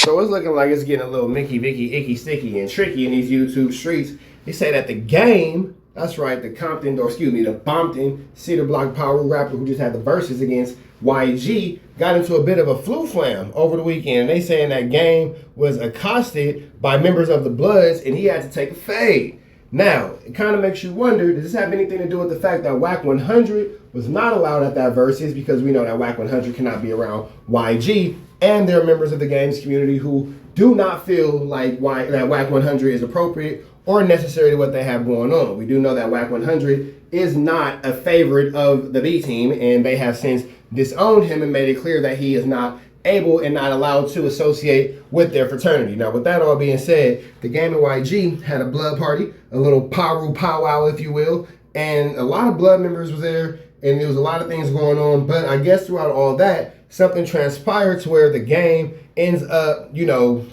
So it's looking like it's getting a little Mickey, Vicky, Icky, Sticky, and Tricky in these YouTube streets. They say that the game, that's right, the Bompton Cedar Block Power rapper who just had the verses against YG got into a bit of a flu flam over the weekend. They saying that game was accosted by members of the Bloods and he had to take a fade. Now, it kind of makes you wonder, does this have anything to do with the fact that Wack 100 was not allowed at that versus, because we know that Wack 100 cannot be around YG, and there are members of the games community who do not feel like that Wack 100 is appropriate or necessary to what they have going on. We do know that Wack 100 is not a favorite of the B team, and they have since disowned him and made it clear that he is not able and not allowed to associate with their fraternity. Now, with that all being said, the game at YG had a blood party, a little powwow, if you will, and a lot of blood members was there, and there was a lot of things going on. But I guess throughout all that, something transpired to where the game ends up,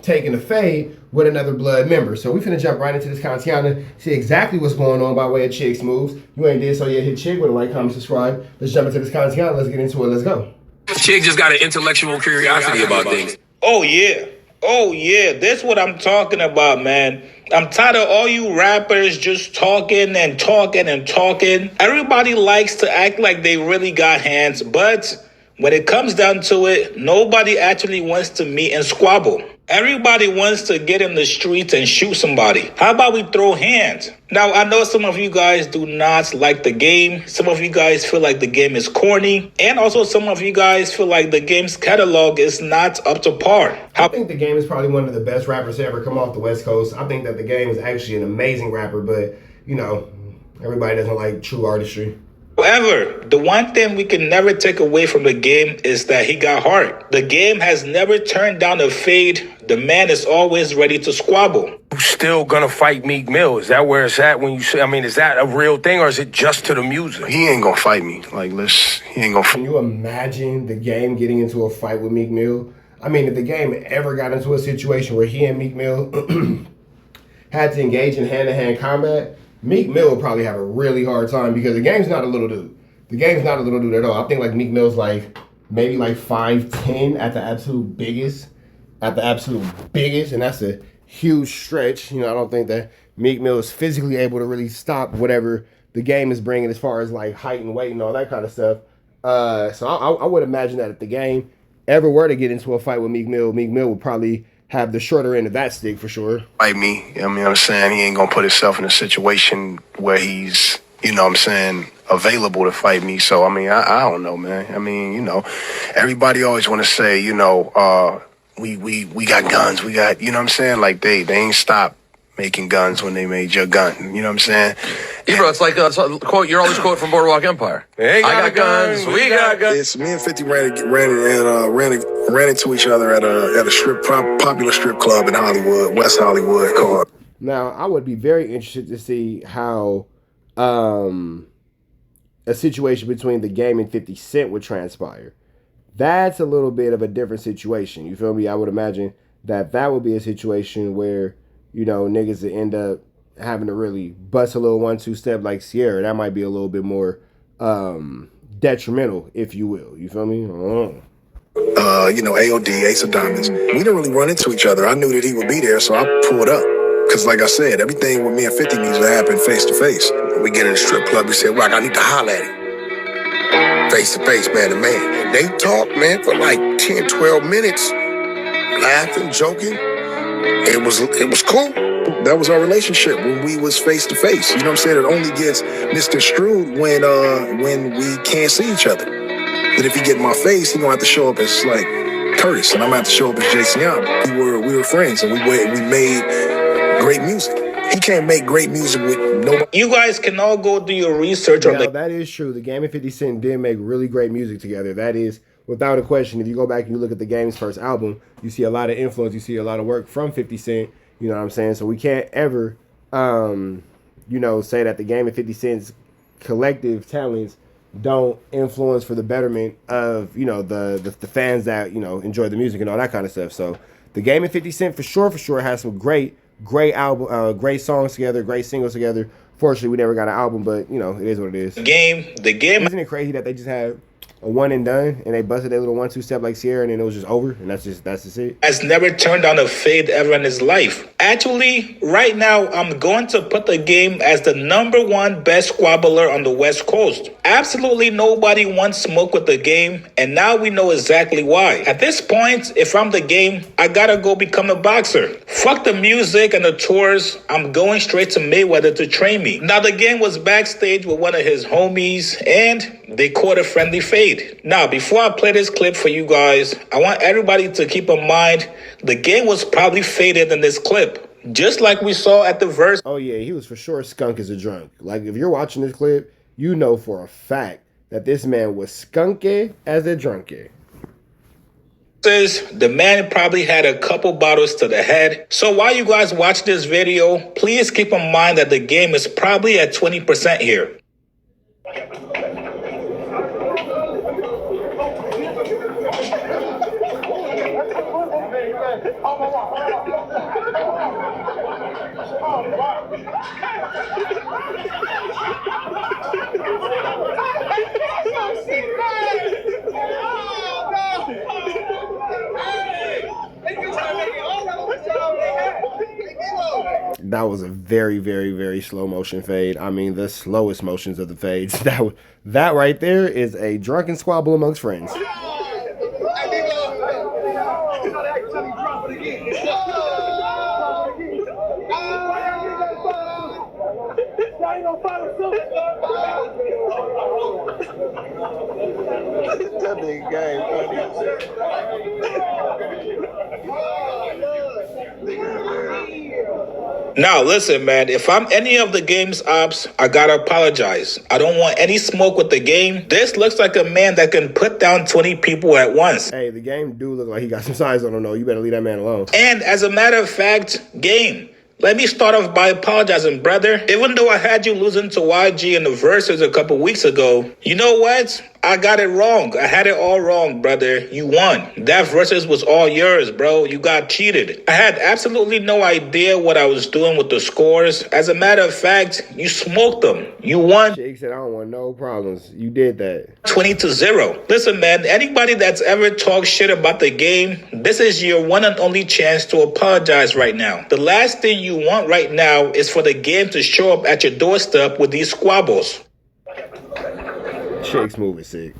taking a fade with another blood member. So we finna jump right into this Kantiana, see exactly what's going on by way of Chick's moves. You ain't did so yet, hit Chick with a like, comment, subscribe. Let's jump into this Kantiana. Let's get into it. Let's go. Chick just got an intellectual curiosity about things. Oh yeah, that's what I'm talking about, man. I'm tired of all you rappers just talking and talking and talking. Everybody likes to act like they really got hands, but when it comes down to it, nobody actually wants to meet and squabble. Everybody wants to get in the streets and shoot somebody. How about we throw hands? Now, I know some of you guys do not like the game. Some of you guys feel like the game is corny. And also some of you guys feel like the game's catalog is not up to par. I think the game is probably one of the best rappers to ever come off the West Coast. I think that the game is actually an amazing rapper, but, everybody doesn't like true artistry. However, the one thing we can never take away from the game is that he got heart. The game has never turned down a fade. The man is always ready to squabble. You still gonna fight Meek Mill? Is that where it's at when you say, is that a real thing or is it just to the music? He ain't gonna fight me. He ain't gonna fight. Can you imagine the game getting into a fight with Meek Mill? If the game ever got into a situation where he and Meek Mill had to engage in hand-to-hand combat, Meek Mill will probably have a really hard time because the game's not a little dude. The game's not a little dude at all. I think Meek Mill's maybe 5'10" at the absolute biggest. And that's a huge stretch. I don't think that Meek Mill is physically able to really stop whatever the game is bringing as far as height and weight and all that kind of stuff. So I would imagine that if the game ever were to get into a fight with Meek Mill would probably have the shorter end of that stick for sure. Fight me. I'm saying? He ain't gonna put himself in a situation where he's, available to fight me. So, I don't know, man. Everybody always want to say, we got guns. We got, they ain't stopped making guns when they made your gun. You know what I'm saying? Yeah, bro, it's like a quote, you're always quote from Boardwalk Empire. I got guns, we got guns. It's me and 50 ran into each other at a popular strip club in Hollywood, West Hollywood called. Now, I would be very interested to see how a situation between the game and 50 Cent would transpire. That's a little bit of a different situation. You feel me? I would imagine that would be a situation where, niggas that end up having to really bust a little 1-2 step like Sierra. That might be a little bit more detrimental, if you will. You feel me? AOD, Ace of Diamonds. We didn't really run into each other. I knew that he would be there, so I pulled up. Because like I said, everything with me and 50 needs to happen face to face. When we get in the strip club, we said, Wack, I need to holler at him. Face to face, man to man. And they talked, man, for 10, 12 minutes. Laughing, joking. It was cool. That was our relationship when we was face to face. You know what I'm saying? It only gets misconstrued when we can't see each other. But if he get in my face, he gonna have to show up as Curtis, and I'm gonna have to show up as Jason Young. We were friends, and we made great music. He can't make great music with nobody. You guys can all go do your research on that is true. The game and 50 Cent did make really great music together. That is without a question. If you go back and you look at the game's first album, you see a lot of influence. You see a lot of work from 50 Cent. You know what I'm saying? So we can't ever, say that the game and 50 Cent's collective talents don't influence for the betterment of, the fans that, enjoy the music and all that kind of stuff. So the game and 50 Cent for sure has some great album, great songs together, great singles together. Fortunately, we never got an album, but, it is what it is. The game. Isn't it crazy that they just have a one and done, and they busted their little 1-2 step like Sierra, and then it was just over, and that's just it. Has never turned down a fade ever in his life. Actually, right now, I'm going to put the game as the #1 best squabbler on the West Coast. Absolutely nobody wants smoke with the game, and now we know exactly why. At this point, if I'm the game, I gotta go become a boxer. Fuck the music and the tours. I'm going straight to Mayweather to train me. Now, the game was backstage with one of his homies, and they caught a friendly fade. Now, before I play this clip for you guys, I want everybody to keep in mind the game was probably faded in this clip. Just like we saw at the verse. Oh yeah, he was for sure skunk as a drunk. Like, if you're watching this clip, you know for a fact that this man was skunky as a drunkie. The man probably had a couple bottles to the head. So while you guys watch this video, please keep in mind that the game is probably at 20% here. That was a very, very, very slow motion fade. I mean, the slowest motions of the fades. That right there is a drunken squabble amongst friends. That nigga game Now, listen, man, if I'm any of the game's ops, I gotta apologize. I don't want any smoke with the game. This looks like a man that can put down 20 people at once. Hey, the game do look like he got some size on him, though. You better leave that man alone. And as a matter of fact, game, let me start off by apologizing, brother. Even though I had you losing to YG in the verses a couple weeks ago, you know what? I got it wrong. I had it all wrong, brother. You won. That versus was all yours, bro. You got cheated. I had absolutely no idea what I was doing with the scores. As a matter of fact, you smoked them. You won. Jake said, I don't want no problems. You did that. 20-0. Listen, man, anybody that's ever talked shit about the game, this is your one and only chance to apologize right now. The last thing you want right now is for the game to show up at your doorstep with these squabbles. Shake's moving sick.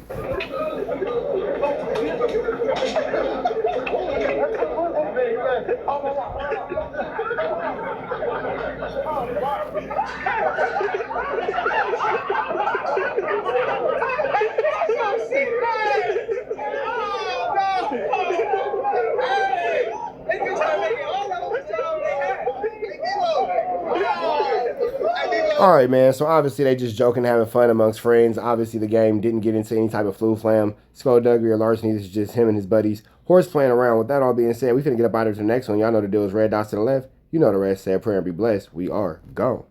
All right, man. So obviously they just joking, having fun amongst friends. Obviously the game didn't get into any type of flu flam, skullduggery, or larceny. This is just him and his buddies horse playing around. With that all being said, we finna get up out of here to the next one. Y'all know the deal is red dots to the left. You know the rest. Say a prayer and be blessed. We are gone.